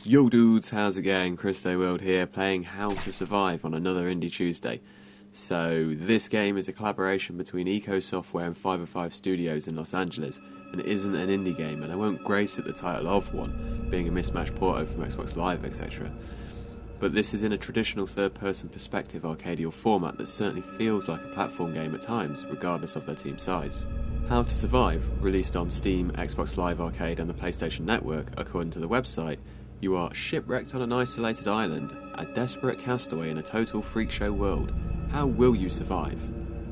Yo dudes, how's it going? ChristoWorld here, playing How to Survive on another Indie Tuesday. So, this game is a collaboration between Eko Software and 505 Studios in Los Angeles, and it isn't an indie game, and I won't grace it the title of one, being a mismatched port over from Xbox Live, etc. But this is in a traditional third-person perspective arcadial format that certainly feels like a platform game at times, regardless of their team size. How to Survive, released on Steam, Xbox Live Arcade and the PlayStation Network, according to the website, you are shipwrecked on an isolated island, a desperate castaway in a total freak show world. How will you survive?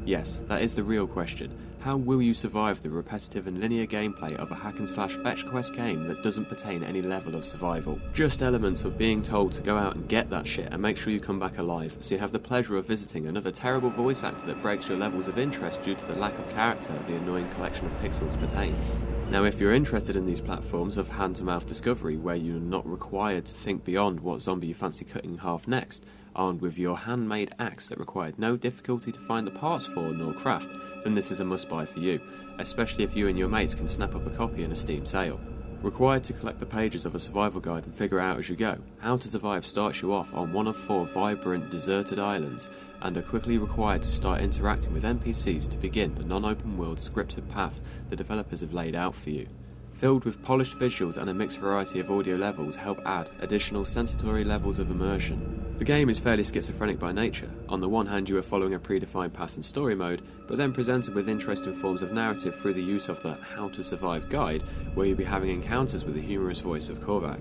Yes, that is the real question. How will you survive the repetitive and linear gameplay of a hack-and-slash fetch quest game that doesn't pertain any level of survival? Just elements of being told to go out and get that shit and make sure you come back alive, so you have the pleasure of visiting another terrible voice actor that breaks your levels of interest due to the lack of character the annoying collection of pixels pertains. Now, if you're interested in these platforms of hand-to-mouth discovery where you're not required to think beyond what zombie you fancy cutting in half next, armed with your handmade axe that required no difficulty to find the parts for nor craft, then this is a must-buy for you, especially if you and your mates can snap up a copy in a Steam sale. Required to collect the pages of a survival guide and figure it out as you go, How to Survive starts you off on one of 4 vibrant, deserted islands, and are quickly required to start interacting with NPCs to begin the non-open world scripted path the developers have laid out for you. Filled with polished visuals and a mixed variety of audio levels help add additional sensory levels of immersion. The game is fairly schizophrenic by nature. On the one hand, you are following a predefined path in story mode, but then presented with interesting forms of narrative through the use of the How to Survive guide, where you'll be having encounters with the humorous voice of Korvac.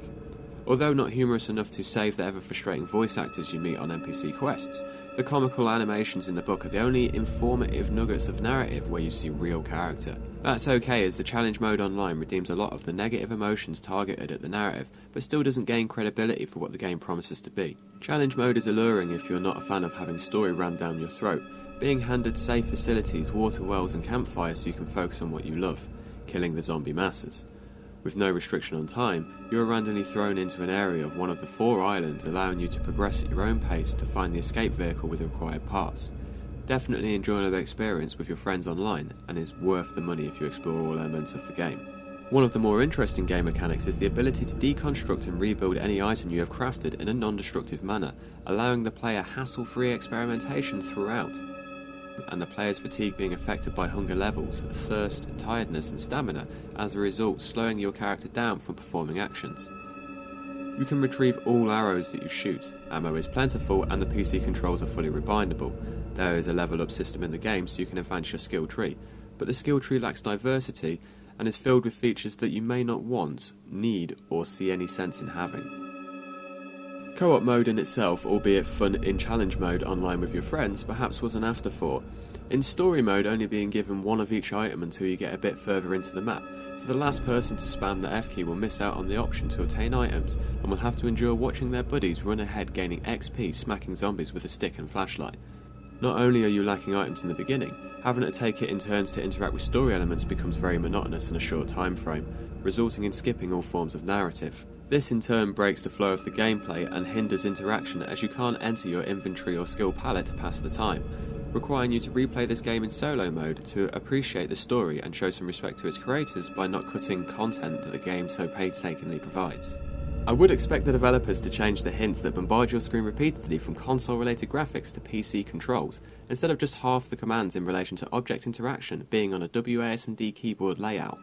Although not humorous enough to save the ever-frustrating voice actors you meet on NPC quests, the comical animations in the book are the only informative nuggets of narrative where you see real character. That's okay, as the challenge mode online redeems a lot of the negative emotions targeted at the narrative, but still doesn't gain credibility for what the game promises to be. Challenge mode is alluring if you're not a fan of having story rammed down your throat, being handed safe facilities, water wells and campfires so you can focus on what you love, killing the zombie masses. With no restriction on time, you are randomly thrown into an area of one of the 4 islands, allowing you to progress at your own pace to find the escape vehicle with the required parts. Definitely enjoyable experience with your friends online, and is worth the money if you explore all elements of the game. One of the more interesting game mechanics is the ability to deconstruct and rebuild any item you have crafted in a non-destructive manner, allowing the player hassle-free experimentation throughout, and the player's fatigue being affected by hunger levels, thirst, tiredness and stamina, as a result slowing your character down from performing actions. You can retrieve all arrows that you shoot, ammo is plentiful and the PC controls are fully rebindable. There is a level up system in the game so you can advance your skill tree, but the skill tree lacks diversity and is filled with features that you may not want, need or see any sense in having. Co-op mode in itself, albeit fun in challenge mode online with your friends, perhaps was an afterthought. In story mode, only being given one of each item until you get a bit further into the map, so the last person to spam the F key will miss out on the option to obtain items and will have to endure watching their buddies run ahead gaining XP smacking zombies with a stick and flashlight. Not only are you lacking items in the beginning, having to take it in turns to interact with story elements becomes very monotonous in a short time frame, resulting in skipping all forms of narrative. This in turn breaks the flow of the gameplay and hinders interaction as you can't enter your inventory or skill palette to pass the time, requiring you to replay this game in solo mode to appreciate the story and show some respect to its creators by not cutting content that the game so painstakingly provides. I would expect the developers to change the hints that bombard your screen repeatedly from console-related graphics to PC controls, instead of just half the commands in relation to object interaction being on a WASD keyboard layout.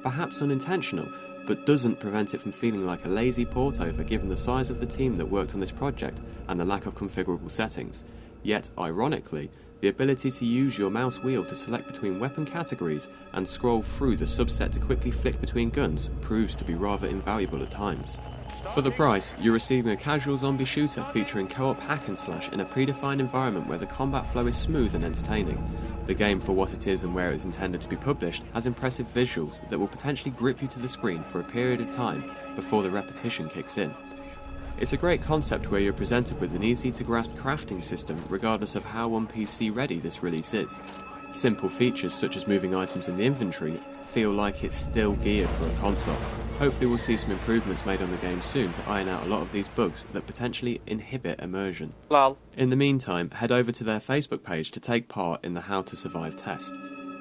Perhaps unintentional, but doesn't prevent it from feeling like a lazy port over given the size of the team that worked on this project and the lack of configurable settings. Yet, ironically, the ability to use your mouse wheel to select between weapon categories and scroll through the subset to quickly flick between guns proves to be rather invaluable at times. For the price, you're receiving a casual zombie shooter featuring co-op hack and slash in a predefined environment where the combat flow is smooth and entertaining. The game, for what it is and where it is intended to be published, has impressive visuals that will potentially grip you to the screen for a period of time before the repetition kicks in. It's a great concept where you're presented with an easy-to-grasp crafting system regardless of how un-PC ready this release is. Simple features such as moving items in the inventory feel like it's still geared for a console. Hopefully we'll see some improvements made on the game soon to iron out a lot of these bugs that potentially inhibit immersion. Lol. In the meantime, head over to their Facebook page to take part in the How to Survive test.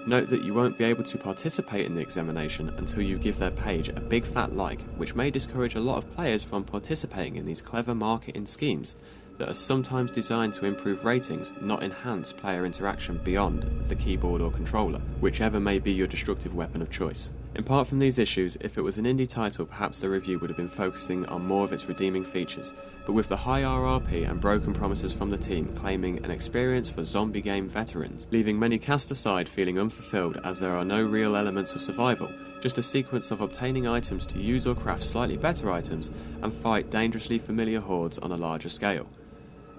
Note that you won't be able to participate in the examination until you give their page a big fat like, which may discourage a lot of players from participating in these clever marketing schemes that are sometimes designed to improve ratings, not enhance player interaction beyond the keyboard or controller, whichever may be your destructive weapon of choice. Apart from these issues, if it was an indie title, perhaps the review would have been focusing on more of its redeeming features, but with the high RRP and broken promises from the team claiming an experience for zombie game veterans, leaving many cast aside feeling unfulfilled as there are no real elements of survival, just a sequence of obtaining items to use or craft slightly better items and fight dangerously familiar hordes on a larger scale.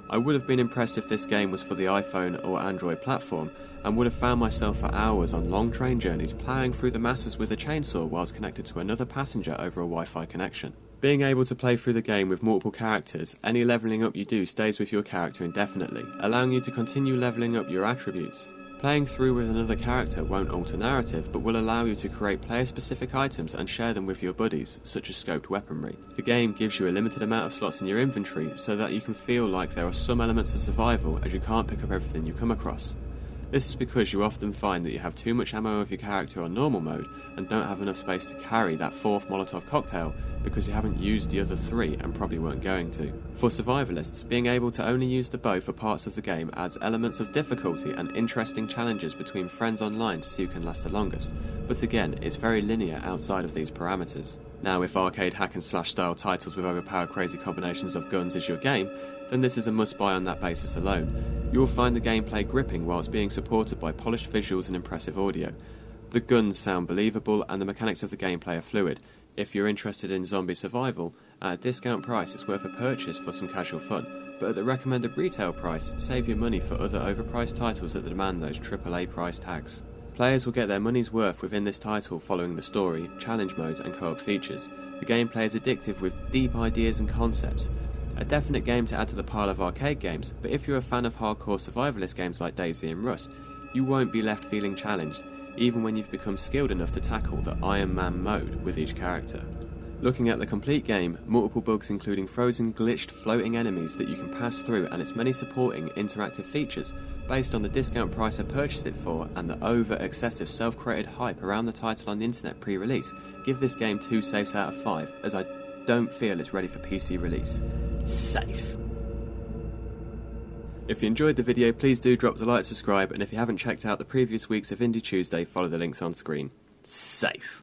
I would have been impressed if this game was for the iPhone or Android platform, and would have found myself for hours on long train journeys ploughing through the masses with a chainsaw whilst connected to another passenger over a Wi-Fi connection. Being able to play through the game with multiple characters, any levelling up you do stays with your character indefinitely, allowing you to continue levelling up your attributes. Playing through with another character won't alter narrative, but will allow you to create player-specific items and share them with your buddies, such as scoped weaponry. The game gives you a limited amount of slots in your inventory so that you can feel like there are some elements of survival as you can't pick up everything you come across. This is because you often find that you have too much ammo of your character on normal mode and don't have enough space to carry that fourth Molotov cocktail because you haven't used the other three and probably weren't going to. For survivalists, being able to only use the bow for parts of the game adds elements of difficulty and interesting challenges between friends online to see who can last the longest, but again, it's very linear outside of these parameters. Now, if arcade hack and slash style titles with overpowered crazy combinations of guns is your game, then this is a must buy on that basis alone. You will find the gameplay gripping whilst being supported by polished visuals and impressive audio. The guns sound believable and the mechanics of the gameplay are fluid. If you're interested in zombie survival, at a discount price it's worth a purchase for some casual fun, but at the recommended retail price, save your money for other overpriced titles that demand those AAA price tags. Players will get their money's worth within this title following the story, challenge modes and co-op features. The gameplay is addictive with deep ideas and concepts. A definite game to add to the pile of arcade games, but if you're a fan of hardcore survivalist games like DayZ and Rust, you won't be left feeling challenged, even when you've become skilled enough to tackle the Iron Man mode with each character. Looking at the complete game, multiple bugs including frozen, glitched, floating enemies that you can pass through and its many supporting interactive features, based on the discount price I purchased it for and the over-excessive self-created hype around the title on the internet pre-release, give this game 2 safes out of 5, as I don't feel it's ready for PC release. Safe. If you enjoyed the video, please do drop the like, subscribe, and if you haven't checked out the previous weeks of Indie Tuesday, follow the links on screen. Safe.